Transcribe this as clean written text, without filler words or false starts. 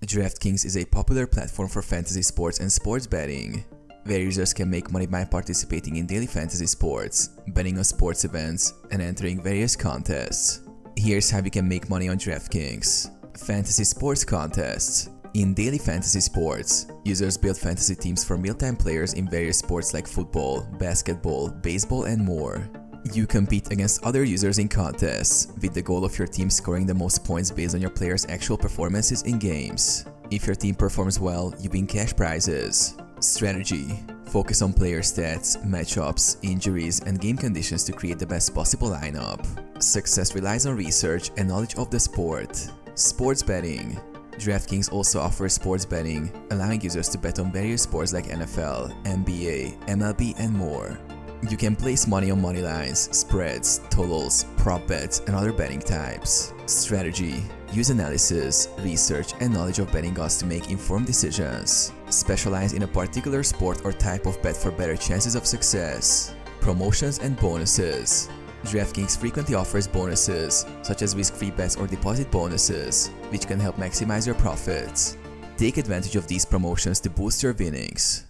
DraftKings is a popular platform for fantasy sports and sports betting, where users can make money by participating in daily fantasy sports, betting on sports events, and entering various contests. Here's how you can make money on DraftKings. Fantasy sports contests. In daily fantasy sports, users build fantasy teams for mealtime players in various sports like football, basketball, baseball, and more. You compete against other users in contests, with the goal of your team scoring the most points based on your players' actual performances in games. If your team performs well, you win cash prizes. Strategy. Focus on player stats, matchups, injuries, and game conditions to create the best possible lineup. Success relies on research and knowledge of the sport. Sports betting. DraftKings also offers sports betting, allowing users to bet on various sports like NFL, NBA, MLB, and more. You can place money on money lines, spreads, totals, prop bets, and other betting types. Strategy. Use analysis, research, and knowledge of betting odds to make informed decisions. Specialize in a particular sport or type of bet for better chances of success. Promotions and bonuses. DraftKings frequently offers bonuses, such as risk-free bets or deposit bonuses, which can help maximize your profits. Take advantage of these promotions to boost your winnings.